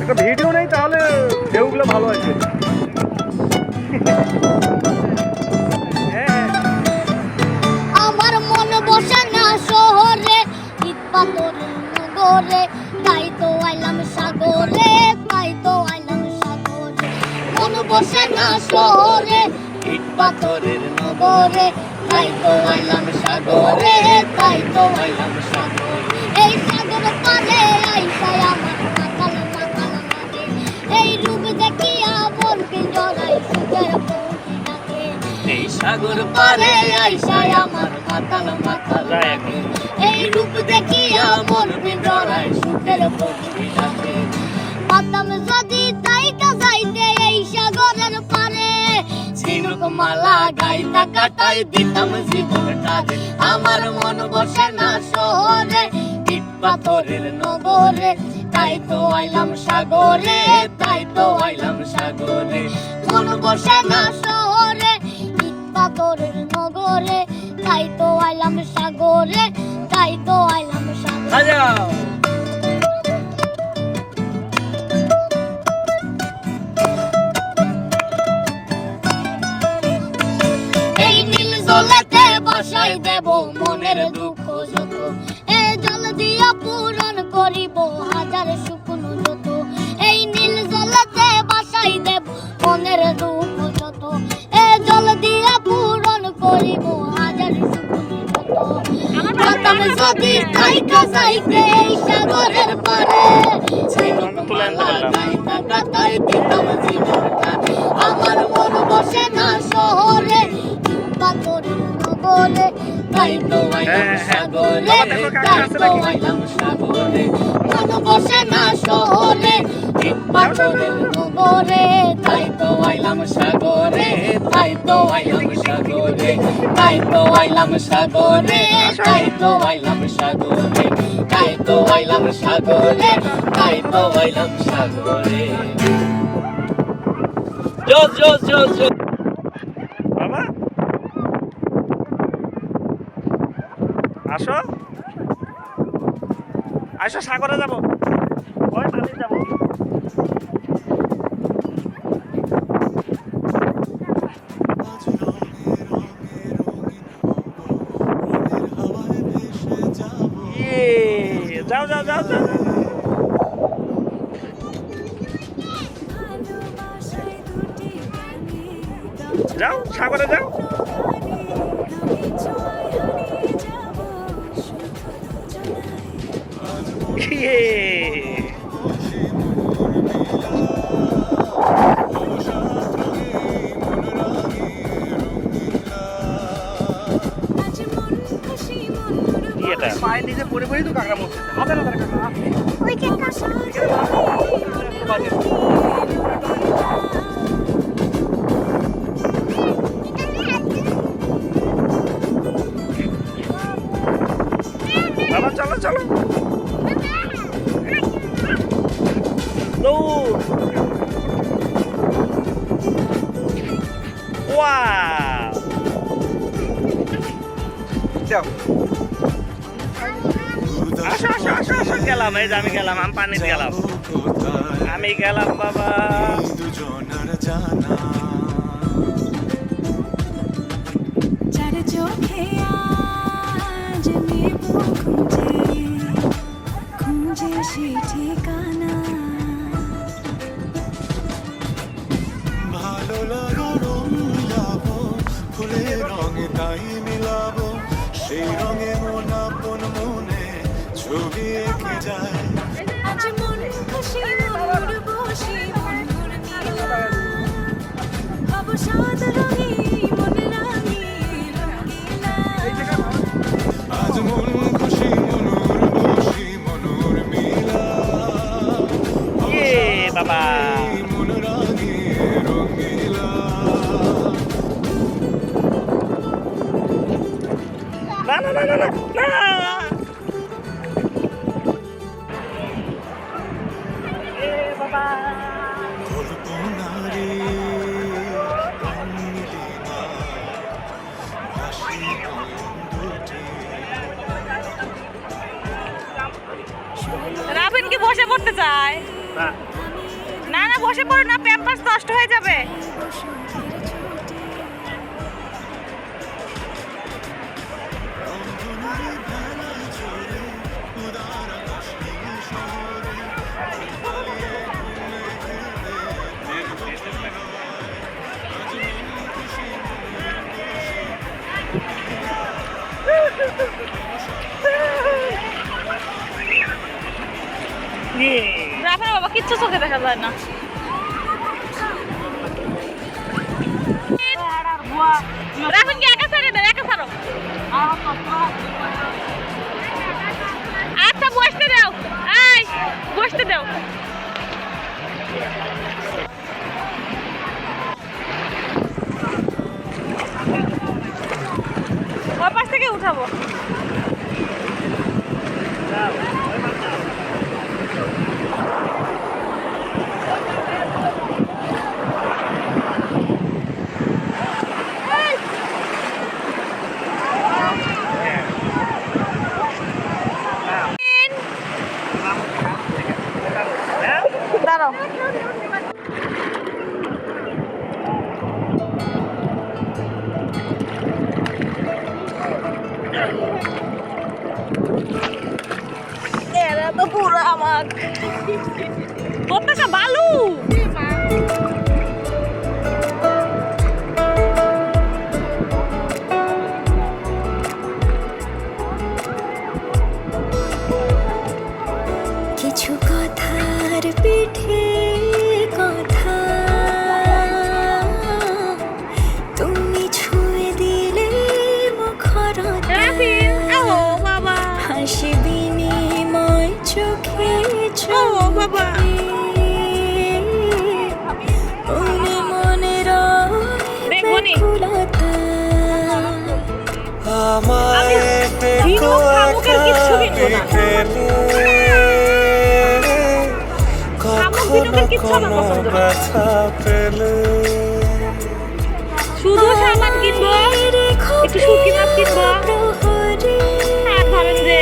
একটা ভিডিও নেই তাহলে ঢেউগুলো ভালো আছে। আমার মন বসে না শহরে, ইট পাথরের নগরে, তাই তো আইলাম সাগরে, তাই তো আইলাম সাগরে। মন বসে না শহরে, ইট পাথরের নগরে, তাই তো আইলাম সাগরে, তাই তো আইলাম সাগরে। এই সাগর পারে আইসায় আমার মাতাল মাতাল লাগে, এই রূপ দেখিয়া মন জড়াই সুখের পৌঁছে ডাকে। এই সাগর পারে আইসায় আমার মাতাল মাতাল লাগে, এই রূপ দেখিয়া মন জড়াই সুখের পৌঁছে ডাকে। পাতাম যদি তাইকা যাইতে এই সাগরের পারে, ঝিনুক মালা গাইতা কাটাই দিতাম জীবনটা রে। আমার মন বসে না শহরে, ইট পাথরের নগরে, তাই তো আইলাম সাগরে, তাই তো আইলাম সাগরে। মন বসে না শহরে, ইট পাথরের নগরে, তাই তো আইলাম সাগরে, তাই তো আইলাম সাগরে। এই নীল জলেতে বাসাই দেব মনের দুঃখ যত, এ জল দিয়া পূরণ করিব হাজার শুকনো যত। এই নীল জলেতে বাসাই দেব মনের দুঃখ যত, এ জল দিয়া পূরণ করিব হাজার শুকনো যত। পাতাম যদি তাইকা যাইতে এই সাগরের পারে, ঝিনুক মালা গাইতা কাটাই দিতাম জীবনটা। আমার মন বসে না শহরে, পাথরের নগরে, তাই তো আইলাম সাগরে, তাই তো আইলাম সাগরে। মন বসে না শহরে, পাথরের নগরে, তাই তো আইলাম সাগরে, তাই তো আইলাম সাগরে, তাই তো আইলাম সাগরে, তাই তো আইলাম সাগরে, তাই তো আইলাম সাগরে, তাই তো আইলাম সাগরে। জোস জোস জোস জোস। বাবা আসো আসো, সাগরে যাবো, ওই পানি যাবো। যাও যাও যাও যাও, যাও সাগরে যাও। পায়ের নিচে পড়ে পড়েই তো কাঁকড়া মরছে। হাতে না কাঁকড়া ওই যে বাবা চলো চলো, দৌড়। ওয়াও, যাও আসো আসো আসো আসো। গেলাম, এই যে আমি গেলাম, আমি পানিতে গেলাম, আমি গেলাম বাবা। চার চোখে আজ নেব খুঁজে খুঁজে সেই ঠিকানা। ভালো লাগা রং মিলাবো, ফুলের রঙে তাই মিলাবো, সেই রঙে মন আপন মনে ছবি এঁকে যায়। আজ মন খুশি মন বসি মন মিলা, অবসাদ রঙে মন রাঙি রঙিলা। আজ মন খুশি মনুর বসি মনুর মিলা, বাবা মন রাঙি রঙিলা। না না না না না না। বাবা কল্পনারে রং মিলে না, হাসি নয়ন দুটি। রাফিন কি বসে পড়তে চায়? না আমি বসে পড়ো না, প্যাম্পার্স নষ্ট হয়ে যাবে। রাফার বাবা কিচ্ছু চোখে দেখা যায় না। রাফিন কি একা ছেড়ে দেয়, একা ছাড়ো। আচ্ছা বসতে দাও, এই বসতে দাও। ওই পাশ থেকে উঠাবো। দাঁড়াও। এরা তো পুরো আমার প্রত্যেকটা বালু। কিছু কথার পিঠে কথা তুমি ছুঁয়ে দিলে মুখরতা, হাসি বিনিময় চোখে চোখে মনে মনে রুলতা। আমায় দেখো একা বিকেলে, কখনো কোনো ব্যথা পেলে, শুধু সাবান কিনবো, একটু শুটকি মাছ কিনবো, আর ধরেন যে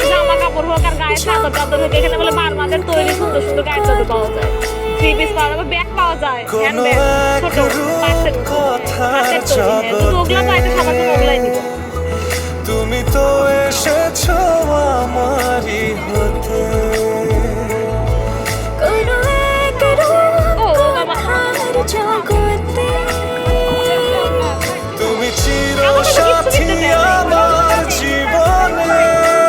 জামা কাপড় হোক আর গায়ে চাদর টাদর হোক। এখানে বলে বারমাদের তৈরি সুন্দর সুন্দর গায়ের চাদর পাওয়া যায়, থ্রি পিস পাওয়া যাবে, ব্যাগ পাওয়া যায়, হ্যান্ড ব্যাগ ছোট হাতের তৈরি। শুধু ওগুলা পাইতে সবার জন্য ওগুলাই দিব। তুমি তো এসেছো আমারই হতে, কোনো এক রূপকথার জগতে তুমি চির সাথী আমার জীবনে।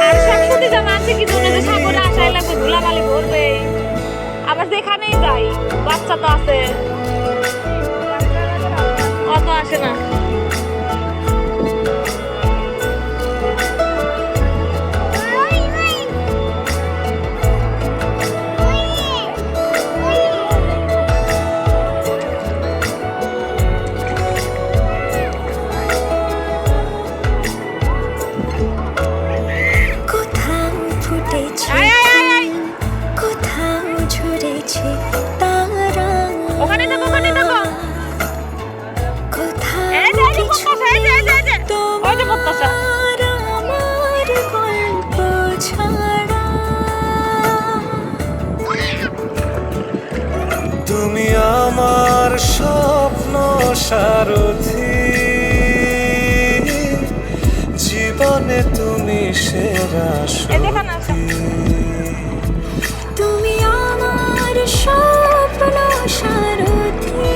আর শাকসবজি জামা আছে কি জন্য যে সাগরে আসাই লাগবে, ধুলাবালি ভরবে। আবার যেখানেই যাই বাচ্চা তো আছে, অত আসে না। কোথাও ফুটেছে, কোথাও ঝরেছে তারা, ওখানে দেখো, ওখানে দেখো। কোথাও এই যে, এই যে পদ্মাসা, এই যে, এই যে, এই যে। ওই যে পদ্মাসা। তোমার আমার গল্প ছাড়া। তুমি আমার স্বপ্ন সারথি, জীবনে তুমি সেরা এই যেখানে আছে। তুমি আমার স্বপ্ন সারথি,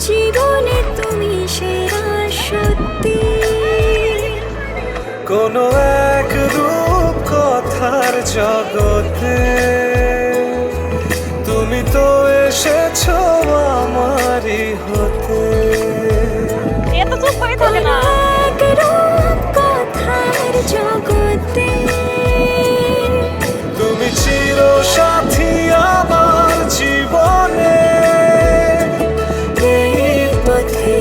জীবনে তুমি সেরা সত্যি। কোনো এক রূপ কথার জগতে, তুমি তো এসেছো আমারই হতে, এ তো চুপ করে থাকে না। এক রূপ কথার জগতে তুমি চির সাথী আমার জীবনে, এই পথে।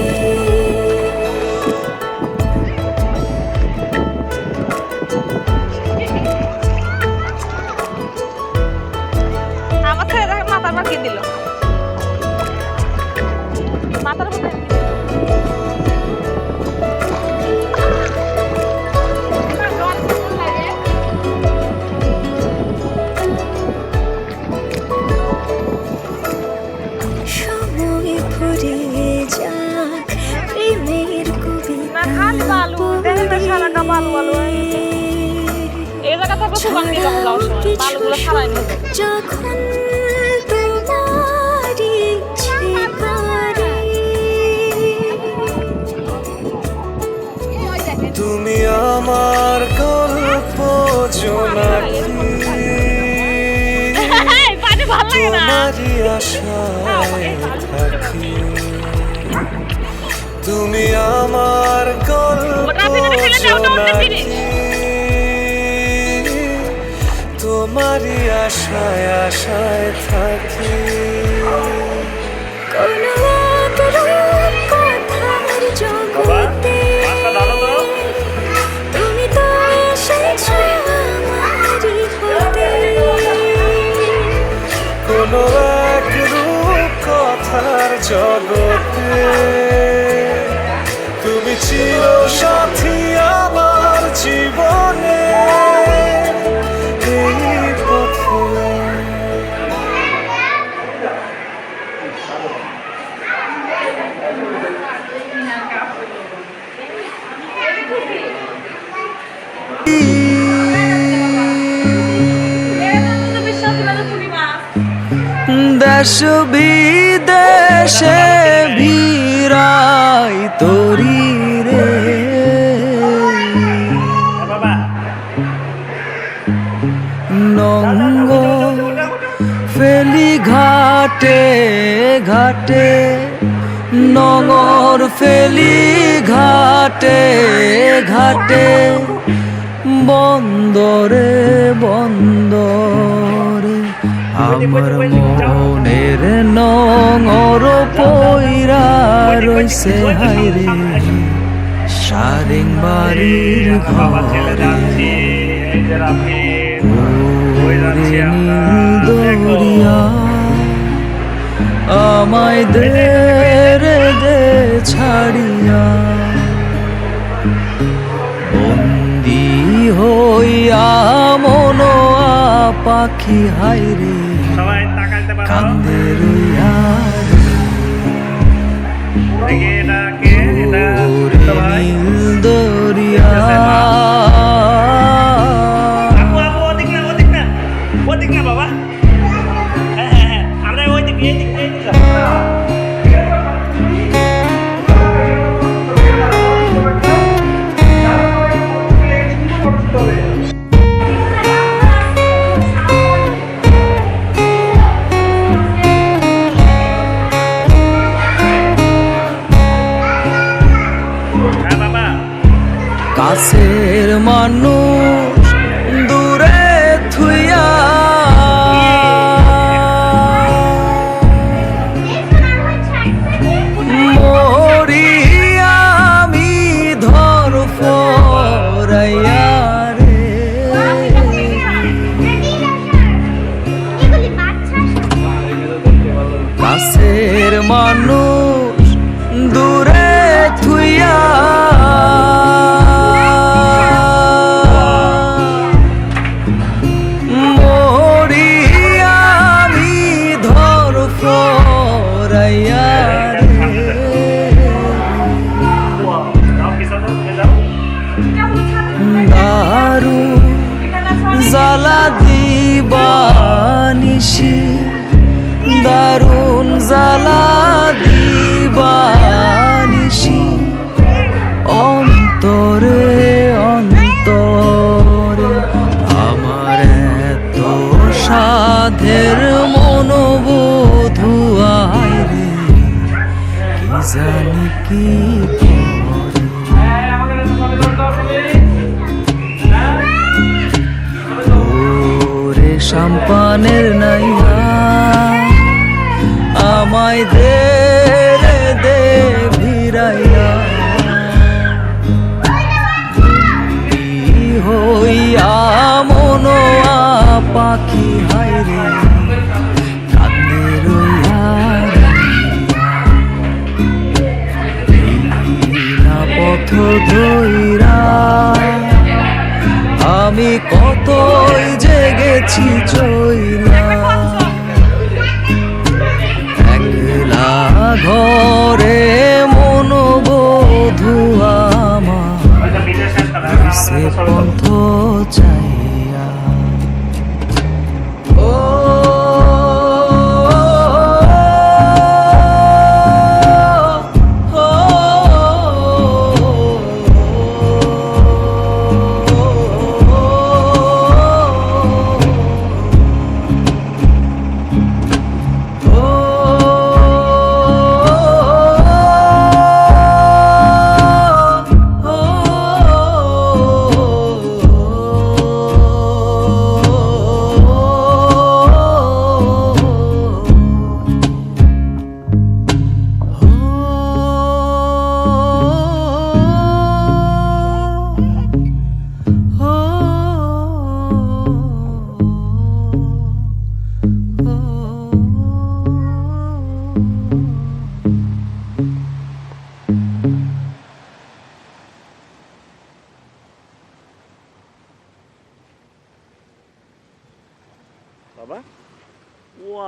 আমার ছেলে দেখে মাথার পর কি দিল, মাথার মধ্যে আনবি তখন যাওয়ার সময় বালুগুলো ছাড়াই নেবে যখন তোমারই ইচ্ছে করে তুমি আমার গল্প জোনাকি পানি ভালো লাগে না তোমারই আশায় থাকি তুমি আমার গল্প জোনাকি তোমারই আশায় আশায় থাকি কোনো এক রূপ কথার জগতে তুমি তো এসেছো আমারই হতে কোনো এক রূপ কথার জগতে তুমি চির সাথী আমার জীবনে এই পথে দেশ বিদেশে ভিড়াই তরি রে বাবা নঙ্গ ফেলি ঘাটে ঘাটে নঙর ফেলি ঘাটে ঘাটে বন্দরে বন্দরে আমার মনের নঙর পইরা রইছে হাইরে সারেং বাড়ির বাবা ছেলে ঘরে যাচ্ছি এই যে রাফি দরিয়া আমায় দে রে দে ছাড়িয়া বন্দি হইয়া মনো পাখি হাইরে সবাই তাকাইতে পারো কান্দে রইয়া দেখি এটা কে এটা সবাই নীল দরিয়া আপু আপু ওদিক না বাবা হ্যাঁ হ্যাঁ হ্যাঁ আমরা ওই দিক এই দিক হ্যাঁ বাবা কাছের মানুষ দূরে থুইয়া মরি আমি ধর ফরাইয়া রে কাছের মানুষ দূরে থুইয়া মরি আমি ধর ফরাইয়া দারু জ্বালা দিবানিসি দারুণ জ্বালা দিবানিসি অন্তরে অন্তরে আমার এত সাধের মনোবোধু আইরে কি জানি কি ওরে সাম্পানের নাইয়া আমায় দে রে দে ভিড়াইয়া হইয়া মনো পাখি হাইরে কান্দে রইয়া না পথ ধইরা আমি কতই জেগেছি চইলা একলা ঘরে মনোবোধু আমার সে পথ চাইয়া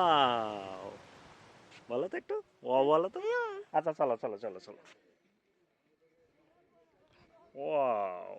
ওয়াও, বলো তো একটু, ও বলো তো। আচ্ছা চলো চলো চলো চলো। ওয়াও,